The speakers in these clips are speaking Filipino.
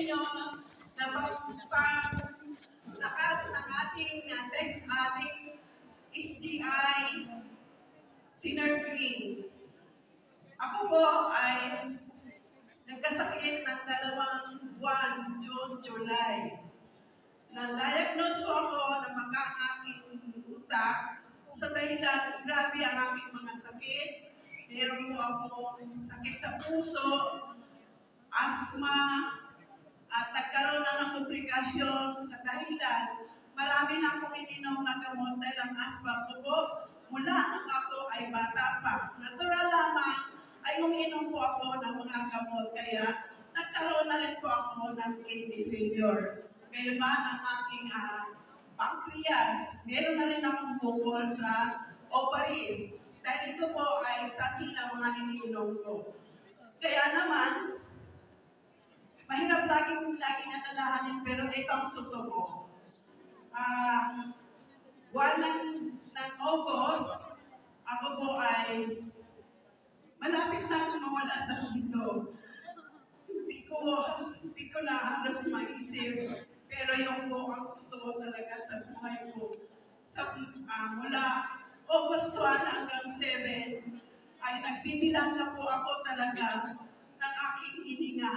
inyo na paglakas ng ating SGI Sinner Green. Ako po ay nagkasakit ng 2 buwan, June, July. Na-diagnose po ako na aking utak sa dahilan, grabe ang aking mga sakit. Meron po akong sakit sa puso, asthma, at nagkaroon na ng komplikasyon sa dahilan. Marami na akong ininom na gamot dahil ang asthma ko po, mula nang ako ay bata pa. Natural lamang ay uminom po ako ng mga gamot, kaya nagkaroon na rin po ako ng kidney failure. Kaya man ang aking pancreas, meron na rin akong bukol sa ovaries. Dahil ito po ay sa ng mga iniinom ko. Kaya naman, mahirap laging alalahanin, pero ito ang totoo. Buwan ng August, ako po ay malapit na akong mawala sa mundo. Hindi ko na halos maisip. Pero yung po ang totoo talaga sa buhay ko. Mula August 1 hanggang 7, ay nagbibilang na po ako talaga ng aking hininga.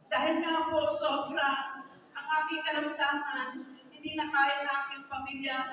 Dahil nga po sobra ang aking karamdaman, hindi na kaya ng aking pamilya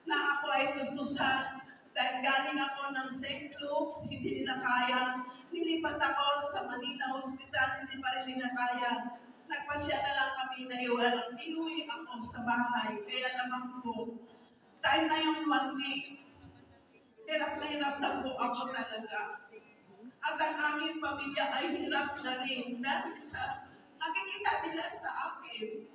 na ako ay gustusan. Dahil galing ako ng St. Luke's, hindi nila kaya. Nilipat ako sa Manila Hospital, hindi pa rin nila kaya. Nagpasya na lang kami na iuwi ako sa bahay. Kaya naman po, time na yung 1 week, hirap na po ako talaga. At ang aming pamilya ay hirap na rin dahil sa nakikita nila sa akin.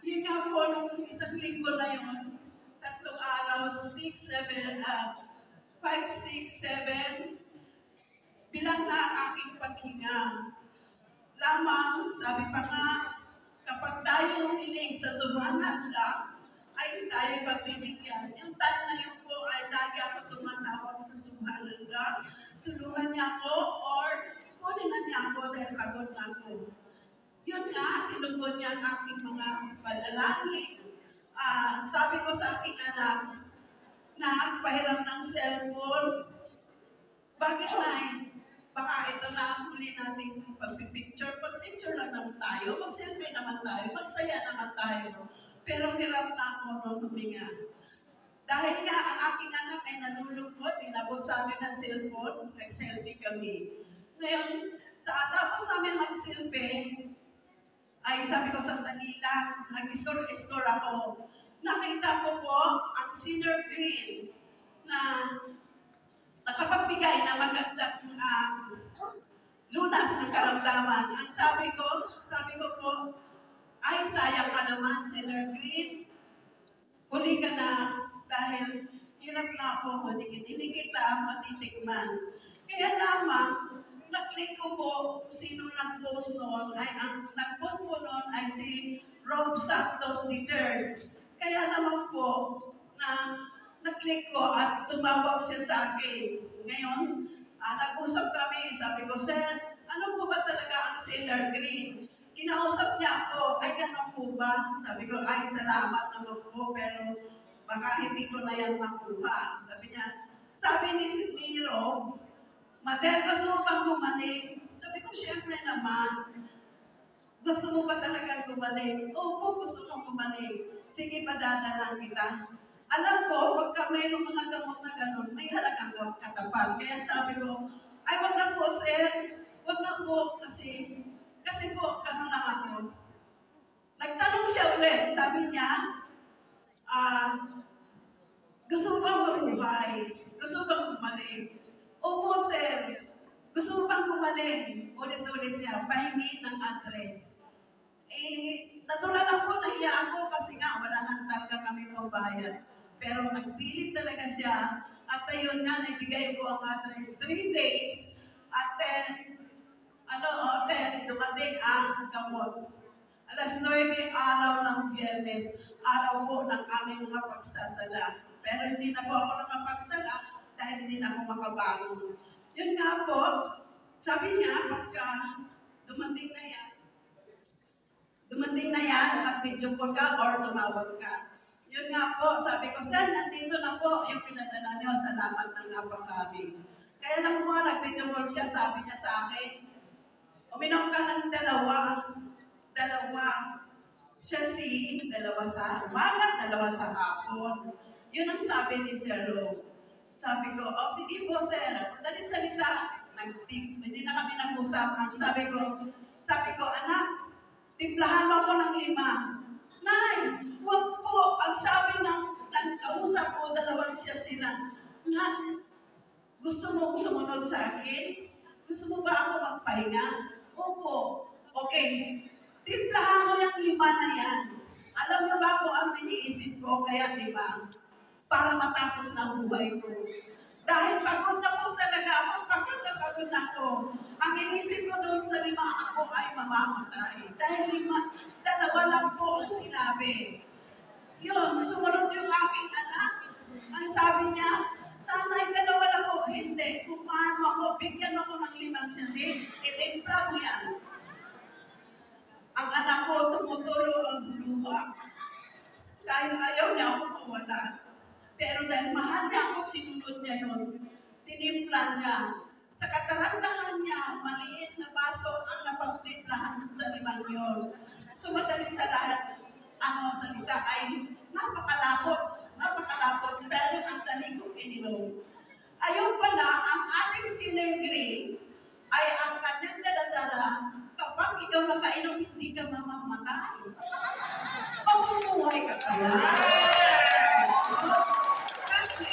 Yun nga po, nung isang linggo na yun, 3 araw, 5, 6, 7, bilang na ang aking paghinga. Lamang, sabi pa nga, kapag tayo umiling sa sumanan lang, ay tayo pagbibigyan. Yung time na yun po ay lagi ako tumatawag sa sumanan lang. Tulungan niya ako or kunin na niya ako dahil pagod na ako. Yun nga, tinugod niya ang aking mga panalangin. Sabi ko sa aking anak, na pahiram ng cellphone, bakit na baka ito na ang huli nating pag-picture. Pag-picture lang naman tayo, mag-selfie naman tayo, magsaya naman tayo. Pero hirap na ako nung huminga. Dahil nga ang aking anak ay nanulungkot, inabot sa amin ng cellphone, nag-selfie kami. Ngayon, tapos namin mag-selfie, ay sabi ko sa Manila, nag-score ako. Nakita ko po ang Sinner Green na nakapagbigay na magandang lunas ng karamdaman. Ang sabi ko po, ay sayang ka naman, Sinner Green. Huli ka na dahil hirap na ako, hindi kita matitikman. Kaya naman, na-click ko po sino nag-post noon. Ang nag-post po noon ay si Rob Santos III. Kaya naman po, na-click ko at tumawag siya sa akin. Ngayon, nag-usap kami, sabi ko, Sir, ano po ba talaga ang Sinner Green? Kinausap niya ako, ay ganun po ba? Sabi ko, ay salamat naman po, pero baka hindi ko na yan makuha. Sabi ni Rob, Mater, gusto mo bang gumaling? Sabi ko, syempre naman. Gusto mo ba talaga gumaling? Opo, gusto kong gumaling. Sige, padadalan kita. Alam ko, pagka mayroong mga gamot na ganun, may halagang katapat. Kaya sabi ko, ay wag na po, sir. Wag na po, kasi po, ganun lang ako. Nagtanong siya ulit. Sabi niya, gusto mo bang mabuhay? Gusto mo bang gumaling? Opo, sir. Gusto mo bang gumaling? Ulit-ulit siya, pahingi ng address. Natural ako, naiya ako kasi nga wala nang talaga kami pambayad. Pero nagpilit talaga siya at ayun nga, naibigay ko ang address 3 days at then, dumating ang gamot. Alas 9 araw ng Biyernes, araw po ng aming mga pagsasala. Pero hindi na po ako nakapagsala dahil hindi na ako makabangon. Yun nga po, sabi niya, pagka dumating na yan, Dumating na yan, mag-video call ka or tumawag ka. Yun nga po, sabi ko, sir, nandito na po yung pinadala niyo, salamat ng napakami. Kaya na po nag-video call siya, sabi niya sa akin, uminom ka ng dalawa. Dalawa sa umaga, dalawa sa hapon. Yun ang sabi ni Sir Ro. Sabi ko, oh sige po sir, madalit salita. Hindi na kami nag-usap. Ang sabi ko, anak, timplahan mo ako ng 5. Nay, wag po. Ang sabi ng kausap ko, dalawang siya sila. Nay, gusto mo sumunod sa akin? Gusto mo ba ako magpahinga? Opo. Okay. Timplahan mo yung 5 na yan. Alam niyo ba kung ang iniisip ko? Kaya 5. Para matapos na buhay ko. Dahil pagod na po talaga ako. Pagod na ako. Ang inisip ko doon sa 5, ako ay mamamatay. Dahil 2 lang po ang sinabi. Yun, sumunod yung aking anak. Ang sabi niya, Nanay, 2 lang po. Hindi. Kung paano ako, bigyan ako ng 5 sisi. Itimpla mo yan. Ang anak ko, tumutulo ang luha. Dahil ayaw niya ako mawala. Pero dahil mahal niya ako, sinunod niya yun. Tinimpla niya. Sa katarantahan niya, maliit na baso ang napagtimplahan sa 5 yun. So madalit sa lahat, salita ay napakalapot. Pero ang dali kong ininom. Ayun pala, ang ating sinegre ay ang kanyang daladala. Kapag ikaw nakainom, hindi ka mamamatay. Mabubuhay ka kaya. Kasi,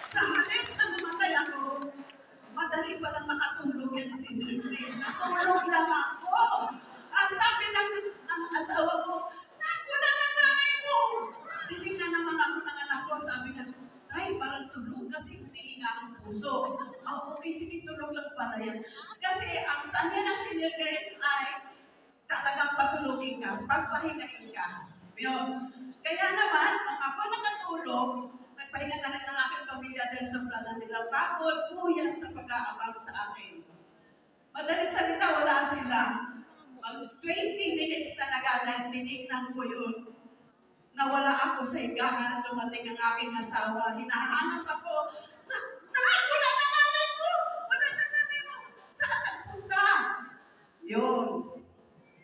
sa halip na namatay ako, madali pa lang makatulog yan si Nurine. Natulog lang ako. Ang sabi ng asawa ko, naku na ng nanay mo. Tinignan naman ako ng anak ko. Sabi niya, ay, parang tulog kasi humihinga ang puso. Okay, sige, tulog lang pala yan. Kasi ang sanya ng sinigre ay talagang patulogin ka, pagpahingain ka. Yun. Kaya naman, kung ako nakatulog, nagpahinga na rin ng aking pamilya dahil sobrang nilang pagod, puyat sa pag-aabang sa akin. Madalit salita, wala sila. 20 minutes talaga dahil tinignan ko yun. Nawala ako sa higaan, dumating ang aking asawa, hinahanap ako, wala na nanay ko! Wala na nanay mo! Saan nagpunta? Yun.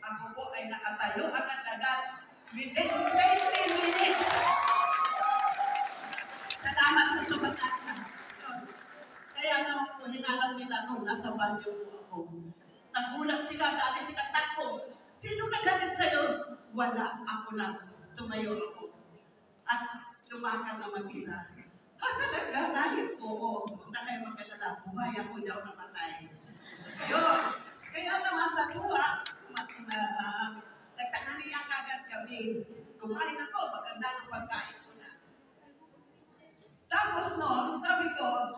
Ako po ay nakatayo agad-agad within 20 minutes. Salamat sa sumatatan. Kaya naman po, hinanap nila nung nasa banyo po ako. Nagulat sila, dali sila takbo. Sino naghatid sa'yo? Wala, ako lang. Tumayo ako. At lumakad na mag-isa. Talaga, dahil po, huwag na kayo magkadala, buhay ako daw namatay. Yun. Kaya naman sa tuwa, nagtanganiyan kagad kami. Kumain ako, maganda ng pagkain ko na. Tapos noon, sabi ko,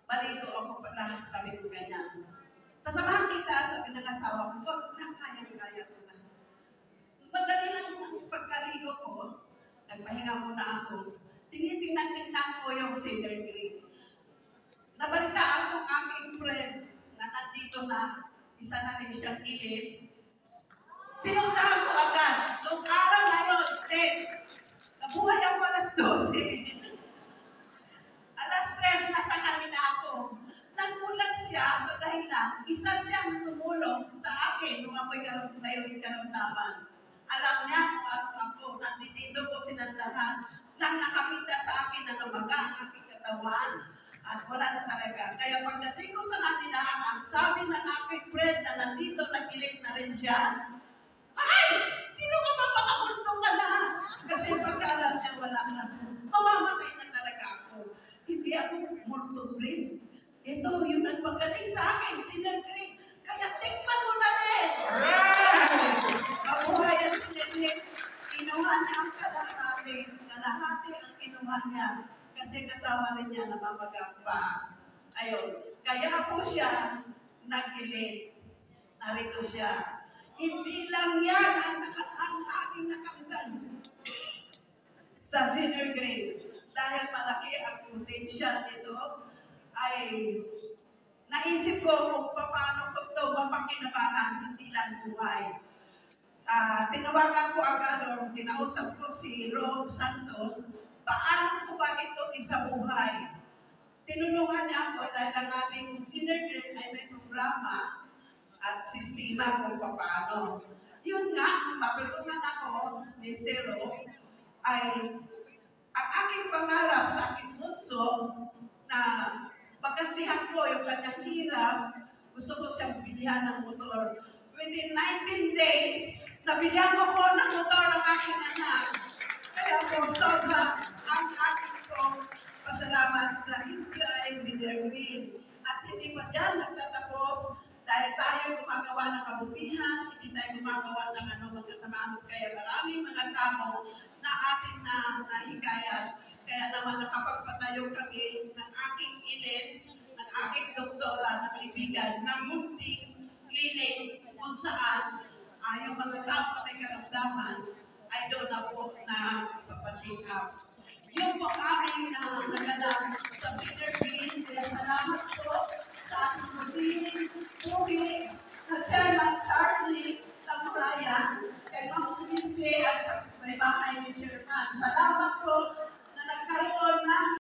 baligo ako pala, sabi ko ganyan. Sasamahan kita, sabi ng asawa ko, kaya ko na. Madali lang ang pagkaligo ko, nagpahinga muna ako. Tinitingnan ko yung Cedar Creek. Nabalitaan ko ang aking friend na nandito na, isa na rin siyang ilid. Pinuntahan ko agad. Noong araw na yun, nabuhay ako alas 12. Alas 3, nasa kanina ako. Nagulat siya sa dahilan, isa siyang tumulong sa akin nung ako'y may karamdaman. Alam niya kung ano ako, nandito po silang lahat, nang nakakita sa akin na lumaga ang aking katawan. At wala na talaga. Kaya pagdating ko sa kanila, ang sabi ng aking friend na nandito, nagilid na rin siya, ay! Sino ka ba makakultong ka na? Kasi pagkaalam niya, wala na. Mamamatay na talaga ako. Hindi ako multong rin. Ito, yung nagpagaling sa akin, sinagring. Kaya tikman mo na rin. Mabuhay ang sinagring. Kinuha niya ang kalahati. Kalahati ang kinuha niya. Kasi kasama rin niya na mamagang pa. Ayun. Kaya po siya nagilid. Narito siya. Hindi lang yan ang aking nakamtan sa Cedar Grave. Dahil malaki ang potential nito, ay naisip ko kung paano ko ito mapakinabangan, hindi lang buhay. Tinawagan ko agad o tinausap ko si Rob Santos, paano ko ba ito isabuhay? Tinulungan niya ako dahil ang ating senior grade ay may programa at sistema kung paano. Yun nga, matulungan ako ni Zero ay ang aking pangarap sa aking bunso na pagkantihan ko yung kanyang hirap, gusto ko siyang bilihan ng motor. Within 19 days, nabigyan ko po ng motor ang aking anak. Kaya po, sobra ang aking pong pasalamat sa SBI Senior Green. At hindi pa dyan nagtatapos dahil tayo gumagawa ng kabutihan, hindi tayo gumagawa ng magkasamaan. Kaya maraming mga tao na atin na nahikayat. Kaya naman nakapagpatayo kami ng aking ilin, ng aking doktora na kaibigan, ng munting clinic kung saan yung mga tao na may karamdaman ay doon na po na papacheck up. Yung po aming naganap sa Senior Green, kaya salamat po sa ating puri na